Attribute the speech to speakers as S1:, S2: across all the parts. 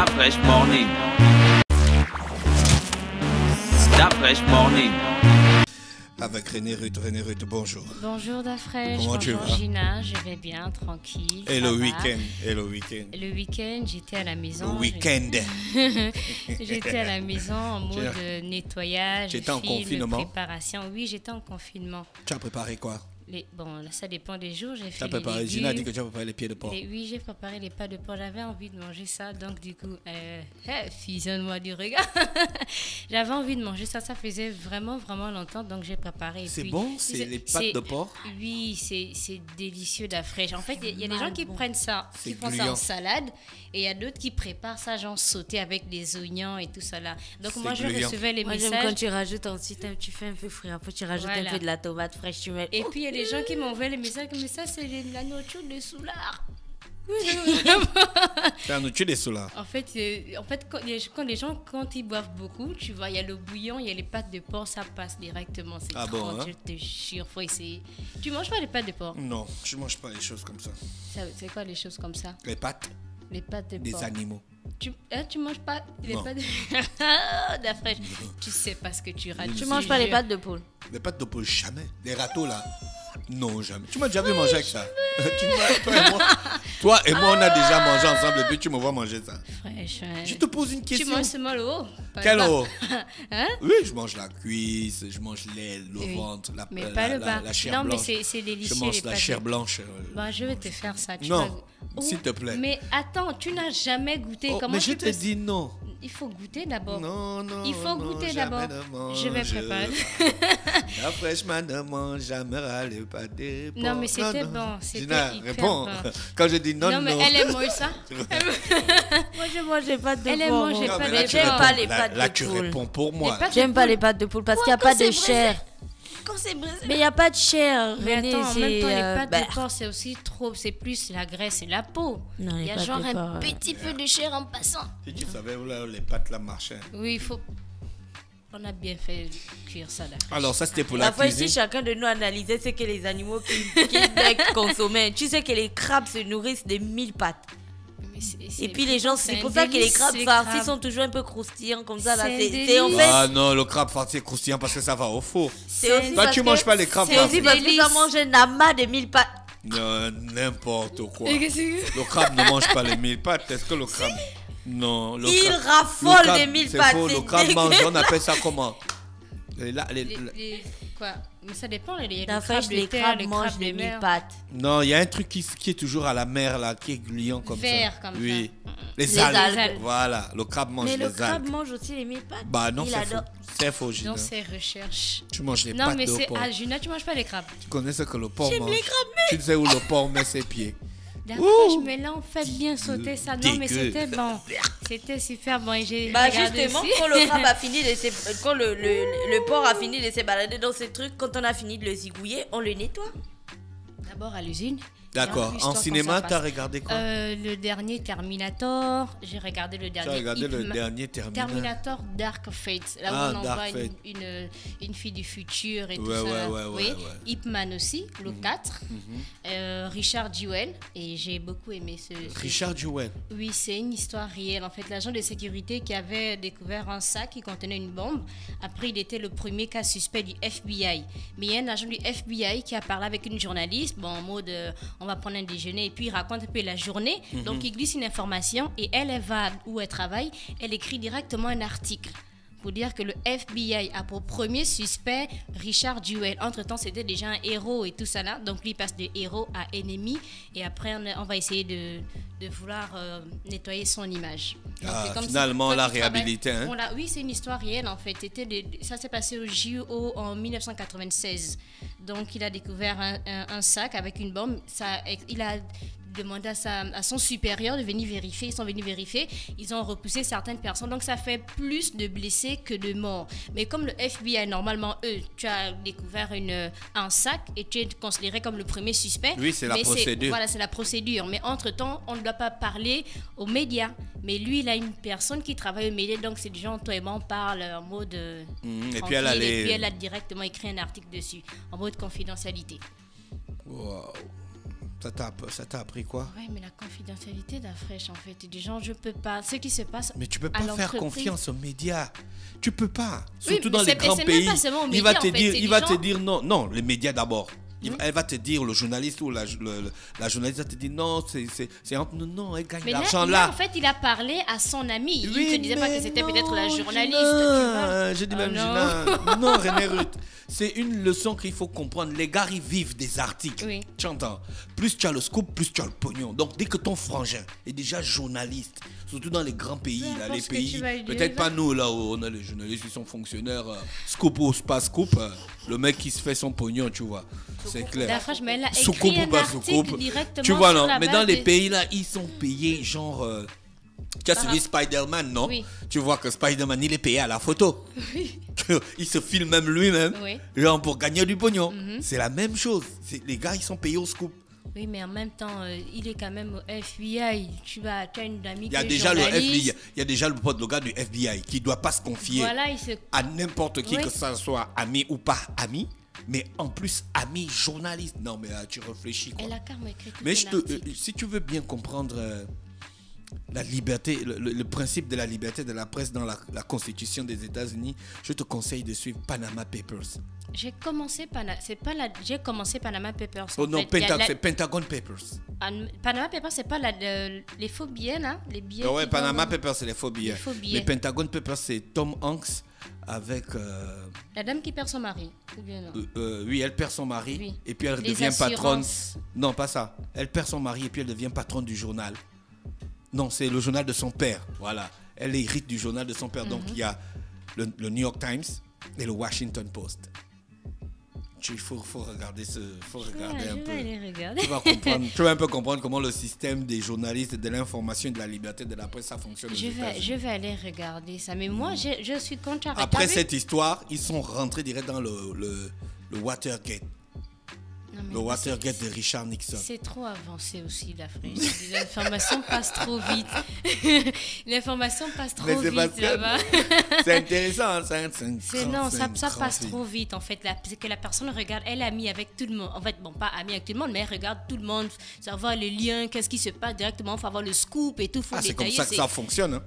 S1: That fresh morning. That fresh morning.
S2: Avec René Rutte, bonjour.
S3: Bonjour Dafresh,
S2: Comment tu
S3: bonjour
S2: vas?
S3: Gina, je vais bien, tranquille.
S2: Et
S3: ça
S2: le
S3: va.
S2: week-end?
S3: Le week-end, j'étais à la maison.
S2: Le week-end.
S3: J'étais à la maison en mode nettoyage,
S2: Tu étais en confinement?
S3: préparation. Oui, j'étais en confinement.
S2: Tu as préparé quoi?
S3: Bon, là, ça dépend des jours. J'ai
S2: Tu
S3: fait
S2: as
S3: les
S2: préparé,
S3: légumes.
S2: Gina a dit que tu as préparé les pieds de porc.
S3: Oui, j'ai préparé les pâtes de porc. J'avais envie de manger ça. Donc, du coup, fusionne-moi du regard. J'avais envie de manger ça. Ça faisait vraiment, vraiment longtemps. Donc, j'ai préparé.
S2: C'est bon? C'est les pâtes de porc?
S3: Oui, c'est délicieux d'afresh. En fait, il y a des gens qui prennent ça, qui
S2: C'est
S3: font ça
S2: gluant.
S3: en salade. Et il y a d'autres qui préparent ça, genre sauté avec des oignons et tout ça là. Donc,
S2: C'est
S3: moi, je
S2: gluant.
S3: recevais les
S4: Moi, j'aime
S3: messages.
S4: quand tu rajoutes ensuite, tu fais un peu frit, après tu rajoutes
S3: Voilà.
S4: un peu de la tomate fraîche, tu mets.
S3: Et puis, il y a des gens qui m'envoient les messages, mais ça, c'est la nourriture de soulard.
S2: C'est un outil des solas.
S3: En fait, quand les gens, quand ils boivent beaucoup, tu vois, il y a le bouillon, il y a les pâtes de porc, ça passe directement. C'est
S2: Ah
S3: trop,
S2: bon, hein?
S3: je te jure, faut essayer. Tu manges pas les pâtes de porc?
S2: Non, je mange pas les choses comme ça.
S3: C'est quoi les choses comme ça?
S2: Les pâtes
S3: Les pâtes de
S2: des
S3: porc.
S2: animaux.
S3: Tu manges pas les
S2: Non.
S3: pâtes de... Dafresh, tu sais pas ce que tu rates.
S4: Tu manges pas les pâtes de poule.
S2: Les pâtes de porc, jamais. Les râteaux là? Non, jamais. Tu m'as déjà vu manger avec ça? Toi et moi, on a déjà mangé ensemble et puis tu me vois manger ça.
S3: Fraîche,
S2: Je te pose une
S3: tu
S2: question.
S3: manges seulement le haut. pas
S2: Quel
S3: le bas.
S2: haut?
S3: Hein?
S2: Oui, je mange la cuisse, je mange l'aile, le
S3: Oui.
S2: ventre,
S3: Mais pas le bas.
S2: la chair
S3: Non, mais
S2: blanche.
S3: c'est délicieux.
S2: Je mange
S3: les
S2: la
S3: pâtes
S2: chair
S3: de-
S2: blanche.
S3: Bah, je vais te faire ça. Tu
S2: Non,
S3: vas-
S2: s'il te plaît.
S3: Mais attends, tu n'as jamais goûté.
S2: Oh,
S3: Comment
S2: mais je
S3: tu
S2: te
S3: peux...
S2: dis non.
S3: Il faut goûter d'abord.
S2: Non,
S3: Il faut
S2: non,
S3: goûter
S2: jamais
S3: d'abord.
S2: ne
S3: Je vais
S2: mange
S3: préparer.
S2: pas. La fraîchement ne mange jamais râle pas des porcs.
S3: Non, mais c'était bon. C'était
S2: Gina,
S3: hyper
S2: réponds.
S3: bon.
S2: Quand je dis non,
S3: Non, mais elle mange ça.
S4: Moi, je mange les pâtes de
S3: Elle
S4: porc.
S3: mange les
S2: Non, mais
S3: pâtes
S2: là,
S3: de
S2: tu
S3: porc.
S4: J'aime pas
S2: réponds.
S4: les pâtes
S2: Là,
S4: de
S2: tu
S4: poule.
S2: réponds pour moi.
S3: Les pâtes de
S4: J'aime pas
S3: poule.
S4: les pâtes de poule parce qu'il n'y a
S3: Pourquoi
S4: pas de
S3: quand c'est
S4: chair.
S3: Quand c'est brisé.
S4: Mais il n'y a pas de chair,
S3: Mais
S4: René.
S3: attends, en même temps, les
S4: c'est,
S3: pâtes
S4: bah,
S3: de porc, c'est aussi trop. C'est plus la graisse et la peau.
S4: Non, les
S3: Il y a
S4: pâtes
S3: genre
S4: de
S3: un
S4: porc,
S3: petit peu de chair en passant.
S2: Si tu savais où là, les pâtes là marchaient.
S3: Oui, il faut. On a bien fait cuire ça là.
S2: Alors, ça, c'était pour la
S4: La fois ici,
S2: cuisine.
S4: chacun de nous analysait ce que les animaux qui consommaient. Tu sais que les crabes se nourrissent de 1000 pattes. Et puis les gens, c'est pour ça que les crabes farcis sont toujours un peu croustillants comme ça. Là.
S3: C'est un
S4: C'est en
S3: délice.
S4: fait,
S2: Ah non, le crabe farci est croustillant parce que ça va au four.
S4: c'est aussi
S2: Toi,
S4: parce
S2: tu
S4: que-
S2: manges pas les crabes
S4: C'est aussi
S2: farcis.
S4: parce que ça mange un amas de 1000 pattes.
S2: Non, n'importe quoi.
S3: Et qu'est-ce que-
S2: Le crabe ne mange pas les 1000 pattes. Est-ce que le crabe... Non, le
S4: Il
S2: crabe...
S4: raffole
S2: le crabe,
S4: des 1000
S2: c'est
S4: pattes.
S2: faux, le
S4: c'est
S2: crabe
S4: dégueu.
S2: mange, on appelle ça comment?
S3: Quoi? Mais ça dépend. Il y a
S4: Dans
S3: les crabes de
S4: les
S3: terre,
S4: crabes
S3: les
S4: mangent
S3: crabes
S4: des
S3: de
S4: 1000
S3: mer.
S4: pattes.
S2: Non, il y a un truc qui est toujours à la mer, là, qui est gluant comme
S3: Vert
S2: ça.
S3: comme
S2: oui.
S3: ça.
S2: Les
S4: Les
S2: algues.
S4: algues.
S2: Voilà, le crabe mange
S4: Mais le
S2: les
S4: crabe
S2: algues.
S4: mange aussi les 1000 pattes.
S2: Bah non,
S4: Il
S2: c'est faux.
S4: adore.
S2: C'est faux, Gina.
S3: Dans ses recherches.
S2: Tu manges les
S3: Non,
S2: pattes
S3: mais
S2: de
S3: c'est.
S2: porc.
S3: Ah, Juna, tu manges pas les crabes.
S2: Tu connais ce que le porc
S4: J'aime
S2: mange.
S4: les crabes, mais-
S2: Tu sais où le porc met ses pieds.
S3: D'après, mais là, on fait bien sauter ça. Non, mais
S2: Dégueu.
S3: c'était bon. C'était super bon. Et j'ai
S4: Bah
S3: regardé
S4: justement,
S3: aussi.
S4: quand le crabe a fini de se... quand le porc a fini de se balader dans ces trucs, quand on a fini de le zigouiller, on le nettoie.
S3: D'abord à l'usine.
S2: D'accord.
S3: Et ensuite,
S2: En
S3: quand
S2: cinéma,
S3: ça
S2: t'as
S3: passe.
S2: regardé quoi?
S3: Le dernier Terminator. J'ai regardé le
S2: Tu as
S3: dernier.
S2: regardé le
S3: Ip Man-
S2: dernier Terminator?
S3: Terminator Dark Fate. Là où
S2: Ah,
S3: on
S2: Dark
S3: envoie
S2: Fate.
S3: une fille du futur et tout
S2: Ouais,
S3: ça.
S2: ouais,
S3: là.
S2: ouais,
S3: oui.
S2: ouais, ouais.
S3: Ip Man aussi, le 4. Richard Jewell. Et j'ai beaucoup aimé ce.
S2: Richard Jewell.
S3: Oui, c'est une histoire réelle. En fait, l'agent de sécurité qui avait découvert un sac qui contenait une bombe. Après, il était le premier cas suspect du FBI. Mais il y a un agent du FBI qui a parlé avec une journaliste, bon, en mode on va prendre un déjeuner, et puis il raconte un peu la journée. Donc, il glisse une information et elle va où elle travaille. Elle écrit directement un article pour dire que le FBI a pour premier suspect Richard Jewell. Entre-temps, c'était déjà un héros et tout ça là. Donc, lui il passe de héros à ennemi. Et après, on va essayer de vouloir nettoyer son image. Donc,
S2: Ah,
S3: c'est comme si
S2: finalement,
S3: quand
S2: la
S3: tu travailles-
S2: réhabilité, hein?
S3: Oui, c'est une histoire réelle en fait. Ça s'est passé au JO en 1996. Donc, il a découvert un sac avec une bombe. Il a demandé à son supérieur de venir vérifier. Ils sont venus vérifier. Ils ont repoussé certaines personnes. Donc, ça fait plus de blessés que de morts. Mais comme le FBI, normalement, tu as découvert un sac et tu es considéré comme le premier suspect.
S2: Oui, c'est la procédure.
S3: Voilà, c'est la procédure. Mais entre-temps, on ne doit pas parler aux médias. Mais lui, il a une personne qui travaille aux médias. Donc, c'est des gens, toi et moi, on parle en mode
S2: Et
S3: tranquille.
S2: puis elle a les...
S3: Et puis elle a directement écrit un article dessus, en mode confidentialité.
S2: Wow. Ça t'a appris quoi?
S3: Oui, mais la confidentialité d'Afresh, en fait, des gens, je peux pas. Ce qui se passe.
S2: Mais tu peux pas faire confiance aux médias. Tu peux pas. Surtout
S3: oui,
S2: dans les grands pays.
S3: Il va
S2: te dire non, les médias d'abord. Elle va te dire, le journaliste ou la journaliste va te dire non, non, elle gagne l'argent là.
S3: En fait, il a parlé à son ami.
S2: Oui,
S3: il ne te disait pas que c'était peut-être la journaliste.
S2: Je dis même Gina. Non, René Ruth. C'est une leçon qu'il faut comprendre. Les gars, ils vivent des articles.
S3: Oui.
S2: Tu entends? Plus tu as le scoop, plus tu as le pognon. Donc, dès que ton frangin est déjà journaliste, surtout dans les grands pays, là, les pays, peut-être pas nous, là où on a les journalistes qui sont fonctionnaires, scoop ou pas scoop, le mec qui se fait son pognon, tu vois. C'est clair.
S3: Mais elle a écrit un article directement.
S2: Tu vois, non? Mais dans les pays, là, ils sont payés genre... Tu as suivi Spider-Man, non?
S3: Oui.
S2: Tu vois que Spider-Man, il est payé à la photo.
S3: Oui.
S2: Il se filme même lui-même,
S3: oui.
S2: Genre pour gagner du pognon. C'est la même chose. Les gars, ils sont payés au scoop.
S3: Oui, mais en même temps, il est quand même au FBI. Tu as une amie qui est
S2: déjà
S3: journaliste.
S2: Le FBI. Il y a déjà le gars du FBI qui ne doit pas se confier à n'importe qui, que ça soit ami ou pas ami. Mais en plus, ami journaliste. Non, mais tu réfléchis, quoi.
S3: Elle a carrément écrit tout
S2: mais
S3: un
S2: si tu veux bien comprendre la liberté, le principe de la liberté de la presse dans la Constitution des États-Unis, je te conseille de suivre Panama Papers.
S3: J'ai commencé Panama Papers.
S2: Oh non, c'est Pentagon Papers.
S3: Panama Papers, c'est pas les faux billets, là? Les billets.
S2: Ouais, Panama Papers, c'est les faux billets.
S3: Mais
S2: Pentagon Papers, c'est Tom Hanks avec...
S3: La dame qui perd son mari, ou bien non?
S2: Oui, elle perd son mari,
S3: oui.
S2: Et puis elle devient patronne. Non, pas ça. Elle perd son mari et puis elle devient patronne du journal. Non, c'est le journal de son père. Voilà. Elle hérite du journal de son père. Donc, il y a le New York Times et le Washington Post. Il faut regarder un peu. Tu vas un peu comprendre comment le système des journalistes, de l'information et de la liberté de la presse, ça fonctionne.
S3: Je vais aller regarder ça. Mais moi, je suis contraire.
S2: Après cette histoire, ils sont rentrés direct dans le Watergate. Le Watergate de Richard Nixon.
S3: C'est trop avancé aussi, l'Afrique. L'information passe trop vite. L'information passe trop vite là-bas.
S2: C'est intéressant.
S3: Ça passe trop vite en fait. C'est que la personne regarde, elle est amie avec tout le monde. En fait, bon, pas amie avec tout le monde, mais elle regarde tout le monde, savoir les liens, qu'est-ce qui se passe directement, il faut avoir le scoop et tout.
S2: C'est comme ça que ça fonctionne. Hein.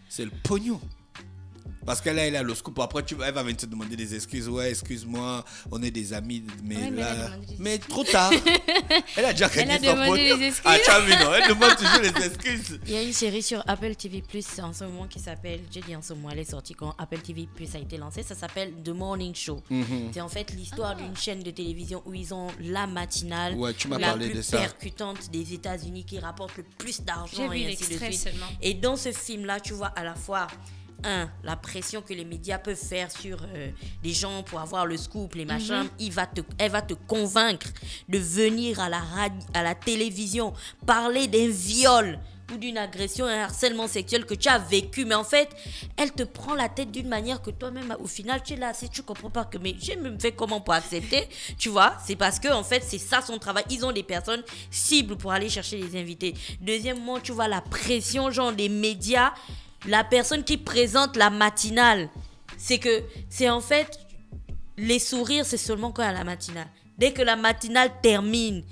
S2: C'est le pognon. Parce qu'elle a le scoop. Après, elle va venir te demander des excuses. Ouais, excuse-moi, on est des amis. Mais trop tard. Elle a déjà gagné son pognon. Ah, tu as vu, non? Elle demande toujours les excuses.
S4: Il y a une série sur Apple TV Plus en ce moment qui s'appelle, je dis en ce moment, elle est sortie quand Apple TV Plus a été lancée. Ça s'appelle The Morning Show. C'est en fait l'histoire d'une chaîne de télévision où ils ont la matinale la plus percutante des États-Unis qui rapporte le plus d'argent et ainsi de suite. Et dans ce film-là, tu vois à la fois la pression que les médias peuvent faire sur les gens pour avoir le scoop, les machins, elle va te convaincre de venir à la télévision parler d'un viol ou d'une agression, un harcèlement sexuel que tu as vécu. Mais en fait, elle te prend la tête d'une manière que toi-même, au final, tu es là, si tu comprends pas que, mais je me fais comment pour accepter, tu vois, c'est parce que, en fait, c'est ça son travail. Ils ont des personnes cibles pour aller chercher les invités. Deuxièmement, tu vois la pression, genre, des médias. La personne qui présente la matinale, c'est en fait, les sourires, c'est seulement quand il y a la matinale. Dès que la matinale termine,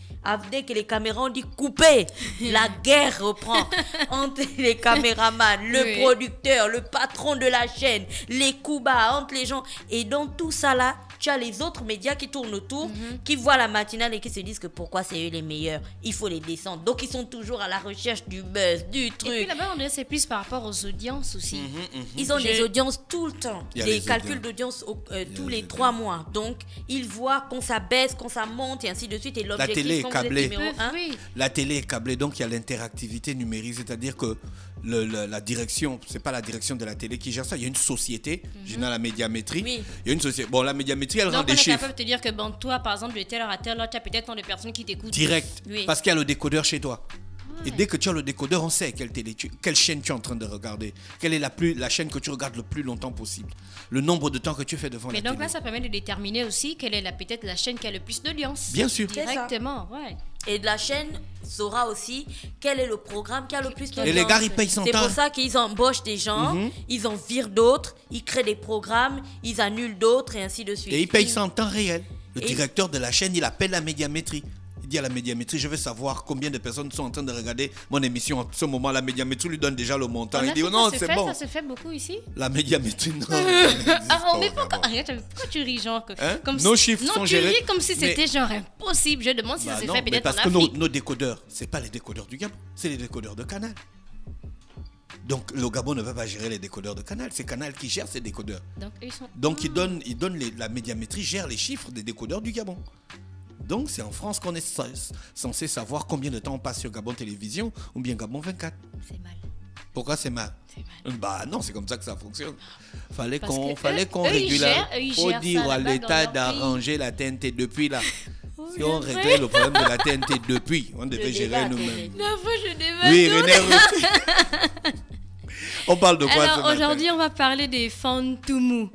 S4: dès que les caméras ont dit couper, la guerre reprend entre les caméramans, le producteur, le patron de la chaîne, les coups bas entre les gens. Et dans tout ça là, tu as les autres médias qui tournent autour, qui voient la matinale et qui se disent que pourquoi c'est eux les meilleurs, il faut les descendre. Donc ils sont toujours à la recherche du buzz, du truc.
S3: Et puis là-bas, on dirait que c'est plus par rapport aux audiences aussi.
S4: Ils ont des audiences tout le temps, des calculs d'audience tous les 3 mois. Donc ils voient quand ça baisse, quand ça monte et ainsi de suite. Et l'objectif,
S2: la télé est câblée. La télé est câblée, donc il y a l'interactivité numérique, c'est-à-dire que la direction, c'est pas la direction de la télé qui gère ça, il y a une société, la médiamétrie. Il y a une société. Bon, la médiamétrie, elle rend des chiffres. Donc on est capable de
S3: te dire que bon, toi, par exemple, de telle heure à telle heure, tu as peut-être tant de personnes qui t'écoutent.
S2: Direct, parce qu'il y a le décodeur chez toi. Et dès que tu as le décodeur, on sait quelle chaîne tu es en train de regarder. Quelle est la chaîne que tu regardes le plus longtemps possible. Le nombre de temps que tu fais devant la télé.
S3: Mais donc là, ça permet de déterminer aussi quelle est peut-être la chaîne qui a le plus d'audience.
S2: Bien sûr.
S3: Directement,
S4: Et la chaîne saura aussi quel est le programme qui a le plus d'audience.
S2: Et les gars, ils payent son temps.
S4: C'est pour ça qu'ils embauchent des gens, ils en virent d'autres, ils créent des programmes, ils annulent d'autres et ainsi de suite.
S2: Et ils payent ça en temps réel. Le directeur de la chaîne, il appelle la médiamétrie. Il dit à la médiamétrie, je veux savoir combien de personnes sont en train de regarder mon émission. En ce moment, la médiamétrie lui donne déjà le montant. Il dit, non, c'est bon.
S3: Ça se fait beaucoup ici.
S2: La médiamétrie, non.
S3: Mais pourquoi tu ris genre
S2: nos chiffres sont gérés.
S3: Tu ris comme si c'était genre impossible. Je demande si ça se fait peut-être en Afrique.
S2: Parce que nos décodeurs, c'est pas les décodeurs du Gabon, c'est les décodeurs de Canal. Donc le Gabon ne peut pas gérer les décodeurs de Canal, c'est Canal qui gère ces décodeurs. Donc ils donnent la médiamétrie gère les chiffres des décodeurs du Gabon. Donc c'est en France qu'on est censé savoir combien de temps on passe sur Gabon Télévision ou bien Gabon 24.
S3: C'est mal.
S2: Pourquoi c'est mal?
S3: C'est mal.
S2: Bah non, c'est comme ça que ça fonctionne. Fallait qu'on régule. Il faut dire à l'État d'arranger la TNT depuis là. Si on réglait le problème de la TNT depuis, on devait gérer nous-mêmes. Oui, René. On parle de quoi?
S3: Alors aujourd'hui, on va parler des Fantoumou.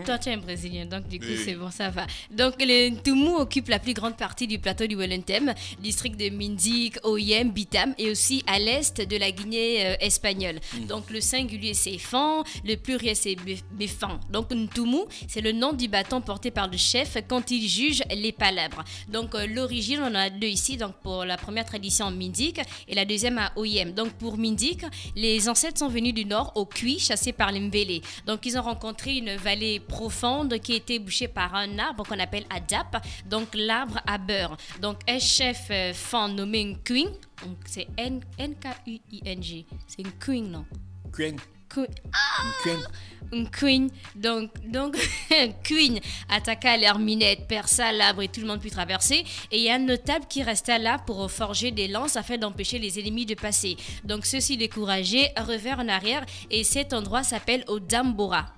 S3: Toi, tu es un Brésilien, donc du coup, c'est bon, ça va. Donc, les Ntoumou occupent la plus grande partie du plateau du Wellington, district de Mindik, Oyem, Bitam, et aussi à l'est de la Guinée espagnole. Donc, le singulier, c'est Fan, le pluriel, c'est Befan. Donc, Ntoumou, c'est le nom du bâton porté par le chef quand il juge les palabres. Donc, l'origine, on en a deux ici. Donc, pour la première tradition, Mindik, et la deuxième à Oyem. Donc, pour Mindik, les ancêtres sont venus du nord au Kui, chassés par les Mbélé. Donc, ils ont rencontré une vallée profonde qui était bouchée par un arbre qu'on appelle Adap, donc l'arbre à beurre. Donc un chef fan nommé Nkuing, donc c'est N-K-U-I-N-G, c'est Nkuing, non?
S2: Nkuing.
S3: Queen, donc Queen attaqua leur minette, perça l'arbre et tout le monde put traverser. Et il y a un notable qui resta là pour forger des lances afin d'empêcher les ennemis de passer. Donc ceux-ci découragés revinrent en arrière et cet endroit s'appelle Odambora.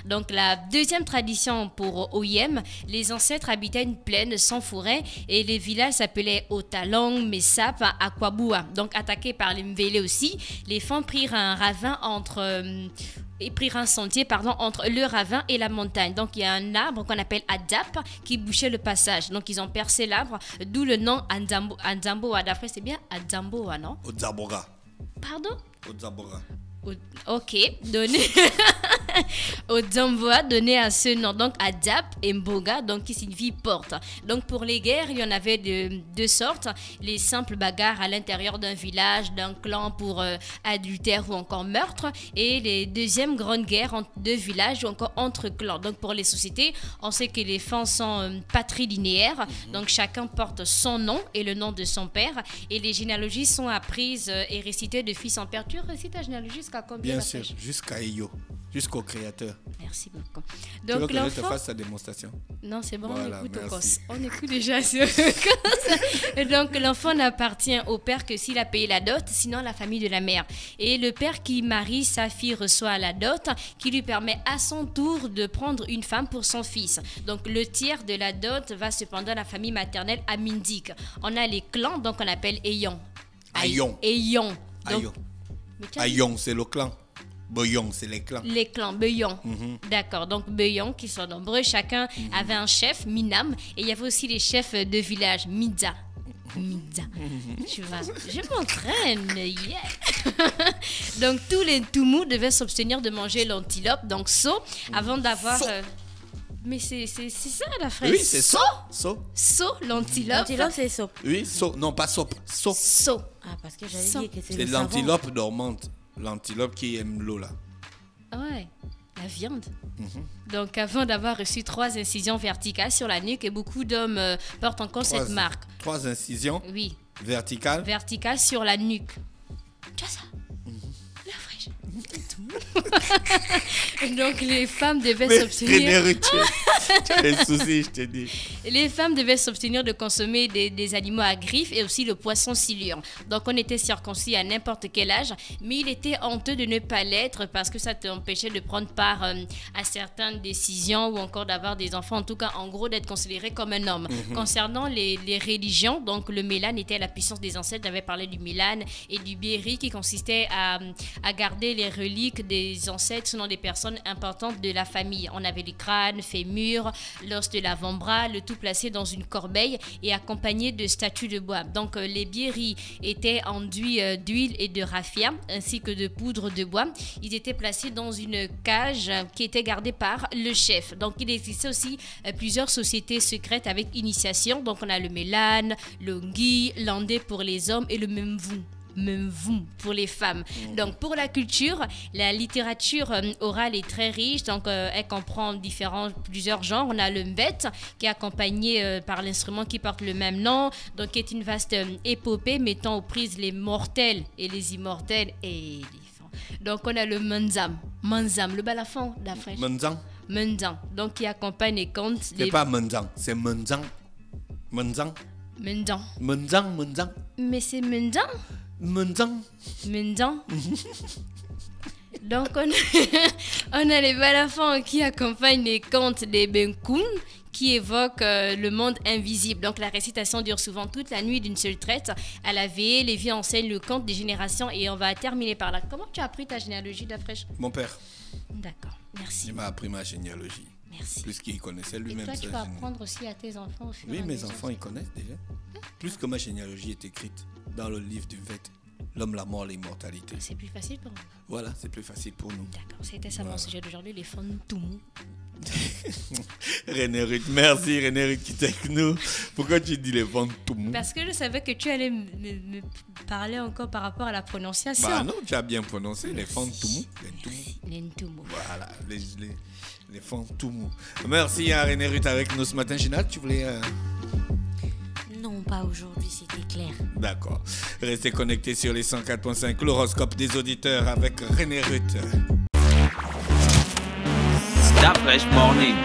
S3: Donc la deuxième tradition pour Oyem, les ancêtres habitaient une plaine sans forêt et les villages s'appelaient Otalong, Messap, Aquabua. Donc attaqués par les Mvélé aussi, les femmes prirent un ravin un sentier entre le ravin et la montagne. Donc, il y a un arbre qu'on appelle Adap qui bouchait le passage. Donc, ils ont percé l'arbre, d'où le nom Andamboa. D'après, c'est bien Andamboa, non?
S2: Odzabora.
S3: Pardon?
S2: Odzabora.
S3: Ok, donné Odzamboa donné à ce nom, donc Adap et Mboga, donc qui signifie porte. Donc pour les guerres, il y en avait de deux sortes, les simples bagarres à l'intérieur d'un village, d'un clan pour adultère ou encore meurtre, et les deuxièmes grandes guerres entre deux villages ou encore entre clans. Donc pour les sociétés, on sait que les femmes sont patrilinéaires, donc chacun porte son nom et le nom de son père, et les généalogies sont apprises et récitées de fils en père. Tu récites ta généalogie jusqu'à combien?
S2: Bien sûr, jusqu'à Eyo, jusqu'au créateur.
S3: Merci beaucoup.
S2: Donc, tu veux que je te fasse sa démonstration?
S3: Non, c'est bon,
S2: voilà,
S3: on écoute déjà sur et donc, l'enfant n'appartient au père que s'il a payé la dot, sinon la famille de la mère. Et le père qui marie sa fille reçoit la dot, qui lui permet à son tour de prendre une femme pour son fils. Donc, le tiers de la dot va cependant à la famille maternelle à Mindik. On a les clans, donc on appelle Ayon.
S2: Ayon, c'est le clan. Beyon, c'est les clans.
S3: Les clans, Beyon. D'accord, donc Beyon, qui sont nombreux, chacun avait un chef, Minam, et il y avait aussi les chefs de village, Midza. Tu vois, je m'entraîne, yeah. Donc tous les Ntoumou devaient s'abstenir de manger l'antilope, donc So, avant d'avoir... Mais c'est ça la phrase.
S2: Oui, c'est So,
S3: l'antilope.
S4: L'antilope, c'est So.
S2: Oui, So, non pas Sop, So.
S4: Ah, parce que j'avais dit que c'est
S2: l'antilope dormante. L'antilope qui aime l'eau là.
S3: Ouais, la viande. Donc avant d'avoir reçu 3 incisions verticales sur la nuque, et beaucoup d'hommes portent encore cette marque.
S2: 3 incisions?
S3: Oui.
S2: Verticales?
S3: Verticales sur la nuque. Tu vois ça? La fraîche. Donc les femmes devaient s'abstenir.
S2: Tu as des soucis, je te dis.
S3: Les femmes devaient s'abstenir de consommer des animaux à griffes et aussi le poisson silure. Donc on était circoncis à n'importe quel âge, mais il était honteux de ne pas l'être parce que ça t'empêchait de prendre part à certaines décisions ou encore d'avoir des enfants. En tout cas, en gros, d'être considéré comme un homme. Concernant les religions, donc le Mélan était la puissance des ancêtres. J'avais parlé du Mélan et du Béri qui consistait à garder les reliques des ancêtres selon des personnes importantes de la famille. On avait les crânes, fémurs, couverture, l'os de l'avant-bras, le tout placé dans une corbeille et accompagné de statues de bois. Donc les bieris étaient enduits d'huile et de raffia ainsi que de poudre de bois. Ils étaient placés dans une cage qui était gardée par le chef. Donc il existait aussi plusieurs sociétés secrètes avec initiation. Donc on a le Mélan, le Ngui, l'Andé pour les hommes et le Memvou pour les femmes. Donc pour la culture, la littérature orale est très riche, donc elle comprend plusieurs genres. On a le Mbet qui est accompagné par l'instrument qui porte le même nom, donc qui est une vaste épopée mettant aux prises les mortels et les immortels et les enfants. Donc on a le Manzam, le balafon d'Afrique. Menzang, donc qui accompagne les contes.
S2: C'est pas Menzang, c'est Menzang. Menzang.
S3: Mais c'est Menzang. Donc on a les balafons qui accompagnent les contes des Benkoun qui évoquent le monde invisible. Donc la récitation dure souvent toute la nuit d'une seule traite. À la veillée, les vieux enseignent le conte des générations et on va terminer par là. Comment tu as appris ta généalogie d'Afriche?
S2: Mon père.
S3: D'accord, merci.
S2: Il m'a appris ma généalogie.
S3: Merci.
S2: Plus qu'il connaissait lui-même.
S3: Et toi, tu vas apprendre aussi à tes enfants au fur et à
S2: Oui, mes
S3: mesure.
S2: enfants, ils connaissent déjà. Plus que ma généalogie est écrite dans le livre du Vet, l'homme, la mort, l'immortalité.
S3: C'est plus facile pour nous.
S2: Voilà, c'est plus facile pour nous.
S3: D'accord, c'était ça mon sujet d'aujourd'hui, les fantômes.
S2: René Ruth, merci René Ruth qui est avec nous. Pourquoi tu dis les fantômes?
S3: Parce que je savais que tu allais me parler encore par rapport à la prononciation.
S2: Bah non, tu as bien prononcé, les fantômes.
S3: Les fantômes.
S2: Voilà, les fantômes. Merci à René Ruth avec nous ce matin. Ginal, tu voulais...
S4: Non, pas aujourd'hui, c'était clair.
S2: D'accord. Restez connectés sur les 104.5, l'horoscope des auditeurs avec René Ruth.
S1: Stop Fresh Morning.